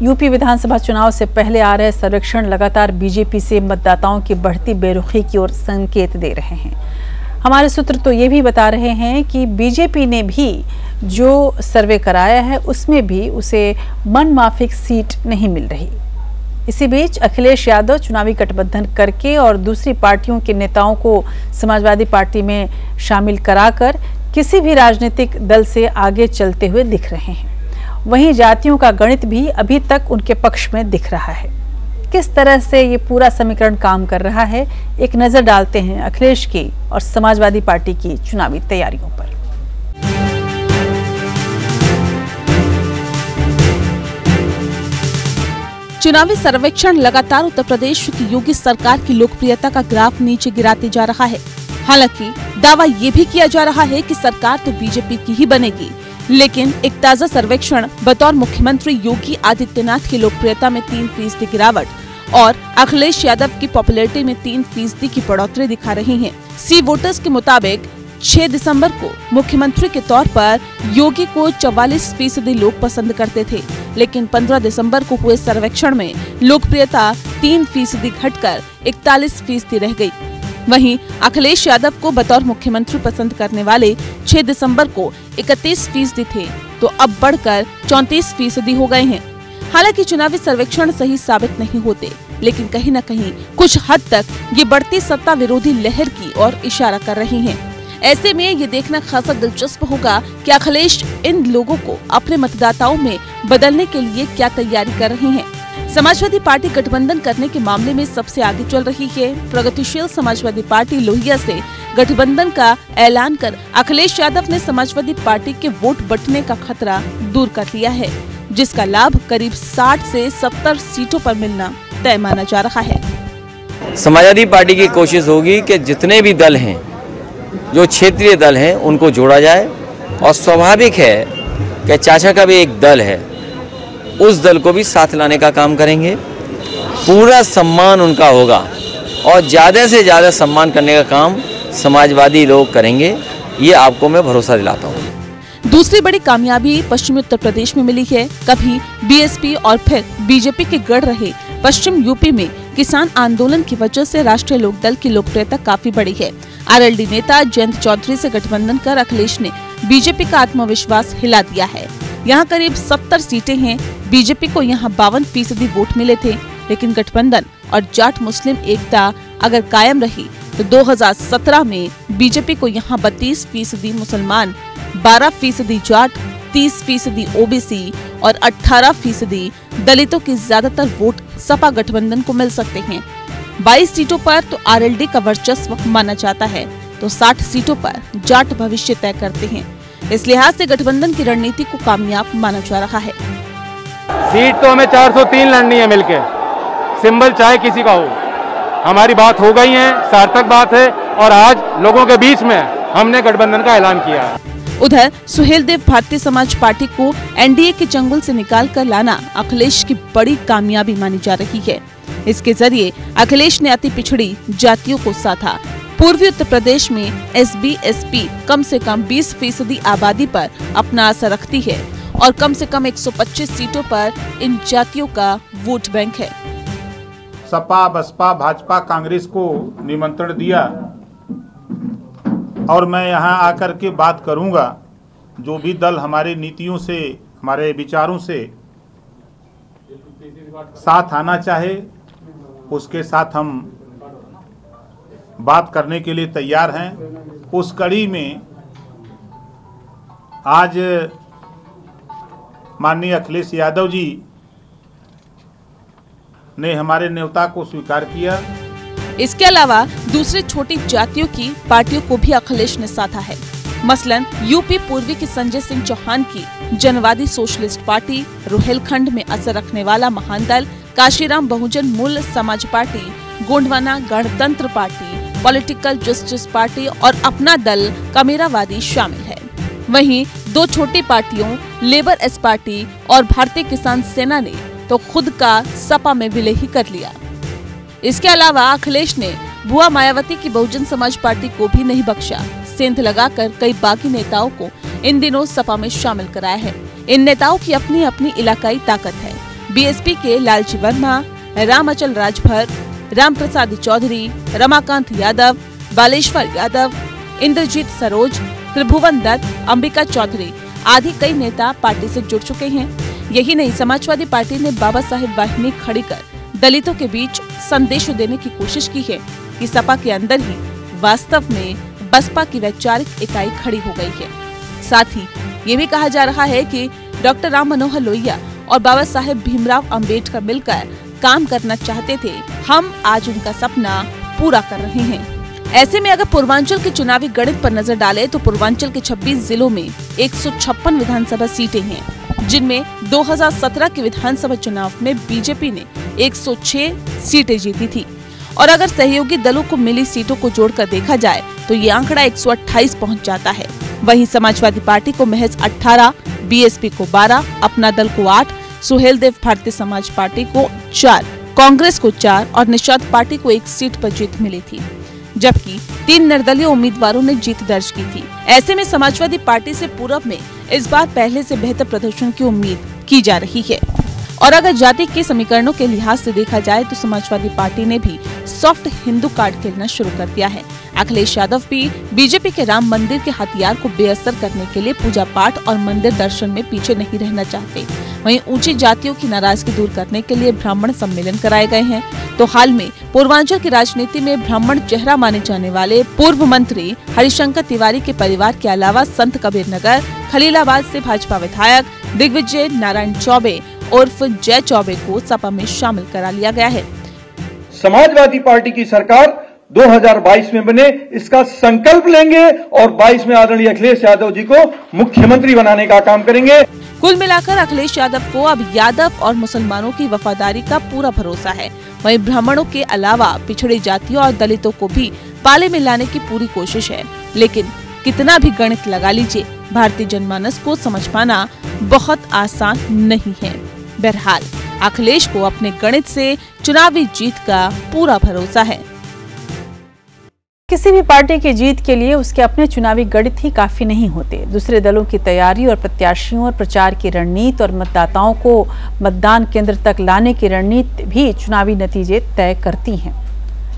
UP विधानसभा चुनाव से पहले आ रहे सर्वेक्षण लगातार बीजेपी से मतदाताओं की बढ़ती बेरुखी की ओर संकेत दे रहे हैं। हमारे सूत्र तो ये भी बता रहे हैं कि बीजेपी ने भी जो सर्वे कराया है उसमें भी उसे मनमाफिक सीट नहीं मिल रही। इसी बीच अखिलेश यादव चुनावी गठबंधन करके और दूसरी पार्टियों के नेताओं को समाजवादी पार्टी में शामिल कराकर किसी भी राजनीतिक दल से आगे चलते हुए दिख रहे हैं। वहीं जातियों का गणित भी अभी तक उनके पक्ष में दिख रहा है। किस तरह से ये पूरा समीकरण काम कर रहा है, एक नजर डालते हैं अखिलेश की और समाजवादी पार्टी की चुनावी तैयारियों पर। चुनावी सर्वेक्षण लगातार उत्तर प्रदेश की योगी सरकार की लोकप्रियता का ग्राफ नीचे गिराते जा रहा है। हालांकि दावा ये भी किया जा रहा है कि सरकार तो बीजेपी की ही बनेगी, लेकिन एक ताजा सर्वेक्षण बतौर मुख्यमंत्री योगी आदित्यनाथ की लोकप्रियता में 3% गिरावट और अखिलेश यादव की पॉपुलैरिटी में 3% की बढ़ोतरी दिखा रही है। सी वोटर्स के मुताबिक 6 दिसंबर को मुख्यमंत्री के तौर पर योगी को 44% लोग पसंद करते थे, लेकिन 15 दिसंबर को हुए सर्वेक्षण में लोकप्रियता 3% घटकर 41% रह गई। वहीं अखिलेश यादव को बतौर मुख्यमंत्री पसंद करने वाले 6 दिसंबर को 31% थे, तो अब बढ़कर 34% हो गए हैं। हालांकि चुनावी सर्वेक्षण सही साबित नहीं होते, लेकिन कहीं न कहीं कुछ हद तक ये बढ़ती सत्ता विरोधी लहर की ओर इशारा कर रही हैं। ऐसे में ये देखना खासा दिलचस्प होगा कि अखिलेश इन लोगों को अपने मतदाताओं में बदलने के लिए क्या तैयारी कर रहे हैं। समाजवादी पार्टी गठबंधन करने के मामले में सबसे आगे चल रही है। प्रगतिशील समाजवादी पार्टी लोहिया से गठबंधन का ऐलान कर अखिलेश यादव ने समाजवादी पार्टी के वोट बंटने का खतरा दूर कर लिया है, जिसका लाभ करीब 60 से 70 सीटों पर मिलना तय माना जा रहा है। समाजवादी पार्टी की कोशिश होगी कि जितने भी दल हैं, जो क्षेत्रीय दल हैं, उनको जोड़ा जाए और स्वाभाविक है कि चाचा का भी एक दल है, उस दल को भी साथ लाने का काम करेंगे। पूरा सम्मान उनका होगा और ज़्यादा से ज़्यादा सम्मान करने का काम समाजवादी लोग करेंगे, ये आपको मैं भरोसा दिलाता हूँ। दूसरी बड़ी कामयाबी पश्चिमी उत्तर प्रदेश में मिली है। कभी बीएसपी और फिर बीजेपी के गढ़ रहे पश्चिम यूपी में किसान आंदोलन की वजह से राष्ट्रीय लोकदल की लोकप्रियता काफी बढ़ी है। आरएलडी नेता जयंत चौधरी से गठबंधन कर अखिलेश ने बीजेपी का आत्मविश्वास हिला दिया है। यहाँ करीब 70 सीटें हैं। बीजेपी को यहाँ 52% वोट मिले थे, लेकिन गठबंधन और जाट मुस्लिम एकता अगर कायम रही तो 2017 में बीजेपी को यहाँ 32% मुसलमान, 12% जाट, 30% ओबीसी और 18% दलितों के ज्यादातर वोट सपा गठबंधन को मिल सकते हैं। 22 सीटों पर तो आरएलडी का वर्चस्व माना जाता है, तो 60 सीटों पर जाट भविष्य तय करते हैं। इस लिहाज से गठबंधन की रणनीति को कामयाब माना जा रहा है। सीट तो हमें 403 लड़नी है मिलके, सिंबल चाहे किसी का हो। हमारी बात हो गई है, सार्थक बात है, और आज लोगों के बीच में हमने गठबंधन का ऐलान किया है। उधर सुहेल देव भारतीय समाज पार्टी को एनडीए के चंगुल से निकाल कर लाना अखिलेश की बड़ी कामयाबी मानी जा रही है। इसके जरिए अखिलेश ने अति पिछड़ी जातियों को साधा। पूर्वी उत्तर प्रदेश में एसबी-एसपी कम से कम 20% आबादी पर अपना असर रखती है और कम से कम 125 सीटों पर इन जातियों का वोट बैंक है। सपा, बसपा, भाजपा, कांग्रेस को निमंत्रण दिया और मैं यहाँ आकर के बात करूँगा। जो भी दल हमारे नीतियों से, हमारे विचारों से साथ आना चाहे, उसके साथ हम बात करने के लिए तैयार हैं। उस कड़ी में आज माननीय अखिलेश यादव जी ने हमारे न्योता को स्वीकार किया। इसके अलावा दूसरे छोटी जातियों की पार्टियों को भी अखिलेश ने साधा है। मसलन यूपी पूर्वी की संजय सिंह चौहान की जनवादी सोशलिस्ट पार्टी, रोहिलखंड में असर रखने वाला महान दल काशीराम बहुजन मूल समाज पार्टी, गोंडवाना गणतंत्र पार्टी, पॉलिटिकल जस्टिस पार्टी और अपना दल कमेरावादी शामिल है। वहीं दो छोटी पार्टियों लेबर एस पार्टी और भारतीय किसान सेना ने तो खुद का सपा में विलय ही कर लिया। इसके अलावा अखिलेश ने बुआ मायावती की बहुजन समाज पार्टी को भी नहीं बख्शा। सेंध लगाकर कई बागी नेताओं को इन दिनों सपा में शामिल कराया है। इन नेताओं की अपनी अपनी इलाकाई ताकत है। बीएसपी के लालजी वर्मा, रामअचल राजभर, रामप्रसाद चौधरी, रमाकांत यादव, बालेश्वर यादव, इंद्रजीत सरोज, त्रिभुवन दत्त, अंबिका चौधरी आदि कई नेता पार्टी से जुड़ चुके हैं। यही नहीं, समाजवादी पार्टी ने बाबा साहेब वाहिनी खड़ी कर दलितों के बीच संदेश देने की कोशिश की है कि सपा के अंदर ही वास्तव में बसपा की वैचारिक इकाई खड़ी हो गई है। साथ ही ये भी कहा जा रहा है कि डॉक्टर राम मनोहर लोहिया और बाबा साहेब भीमराव अंबेडकर मिलकर काम करना चाहते थे। हम आज उनका सपना पूरा कर रहे हैं। ऐसे में अगर पूर्वांचल के चुनावी गणित पर नजर डालें तो पूर्वांचल के 26 जिलों में 156 विधानसभा सीटें हैं, जिनमें 2017 के विधानसभा चुनाव में बीजेपी ने 106 सीटें जीती थी। और अगर सहयोगी दलों को मिली सीटों को जोड़कर देखा जाए तो ये आंकड़ा 128 पहुंच जाता है। वहीं समाजवादी पार्टी को महज 18, बीएसपी को 12, अपना दल को 8, सुहेलदेव भारतीय समाज पार्टी को 4, कांग्रेस को 4 और निषाद पार्टी को 1 सीट पर जीत मिली थी, जबकि 3 निर्दलीय उम्मीदवारों ने जीत दर्ज की थी। ऐसे में समाजवादी पार्टी से पूर्व में इस बार पहले से बेहतर प्रदर्शन की उम्मीद की जा रही है। और अगर जाति के समीकरणों के लिहाज से देखा जाए तो समाजवादी पार्टी ने भी सॉफ्ट हिंदू कार्ड खेलना शुरू कर दिया है। अखिलेश यादव भी बीजेपी के राम मंदिर के हथियार को बेअसर करने के लिए पूजा पाठ और मंदिर दर्शन में पीछे नहीं रहना चाहते। वहीं ऊंची जातियों की नाराजगी दूर करने के लिए ब्राह्मण सम्मेलन कराए गए हैं। तो हाल में पूर्वांचल की राजनीति में ब्राह्मण चेहरा माने जाने वाले पूर्व मंत्री हरिशंकर तिवारी के परिवार के अलावा संत कबीर नगर, खलीलाबाद से भाजपा विधायक दिग्विजय नारायण चौबे उर्फ जय चौबे को सपा में शामिल करा लिया गया है। समाजवादी पार्टी की सरकार 2022 में बने, इसका संकल्प लेंगे और 22 में आदरणीय अखिलेश यादव जी को मुख्यमंत्री बनाने का काम करेंगे। कुल मिलाकर अखिलेश यादव को अब यादव और मुसलमानों की वफादारी का पूरा भरोसा है। वहीं ब्राह्मणों के अलावा पिछड़ी जातियों और दलितों को भी पाले में लाने की पूरी कोशिश है। लेकिन कितना भी गणित लगा लीजिए, भारतीय जनमानस को समझ पाना बहुत आसान नहीं है। बहरहाल अखिलेश को अपने गणित से चुनावी जीत का पूरा भरोसा है। किसी भी पार्टी की जीत के लिए उसके अपने चुनावी गणित ही काफी नहीं होते। दूसरे दलों की तैयारी और प्रत्याशियों और प्रचार की रणनीति और मतदाताओं को मतदान केंद्र तक लाने की रणनीति भी चुनावी नतीजे तय करती हैं।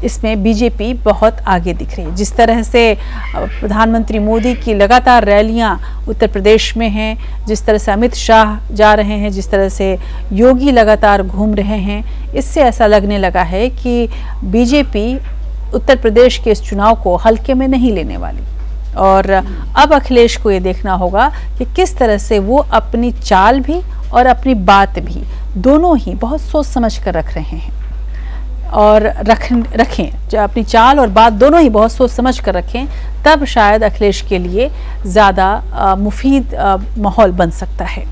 इसमें बीजेपी बहुत आगे दिख रही है। जिस तरह से प्रधानमंत्री मोदी की लगातार रैलियां उत्तर प्रदेश में हैं, जिस तरह से अमित शाह जा रहे हैं, जिस तरह से योगी लगातार घूम रहे हैं, इससे ऐसा लगने लगा है कि बीजेपी उत्तर प्रदेश के इस चुनाव को हल्के में नहीं लेने वाली। और अब अखिलेश को ये देखना होगा कि किस तरह से वो अपनी चाल भी और अपनी बात भी दोनों ही बहुत सोच समझ कर रख रहे हैं और रखें जो अपनी चाल और बात दोनों ही बहुत सोच समझ कर रखें, तब शायद अखिलेश के लिए ज़्यादा मुफीद माहौल बन सकता है।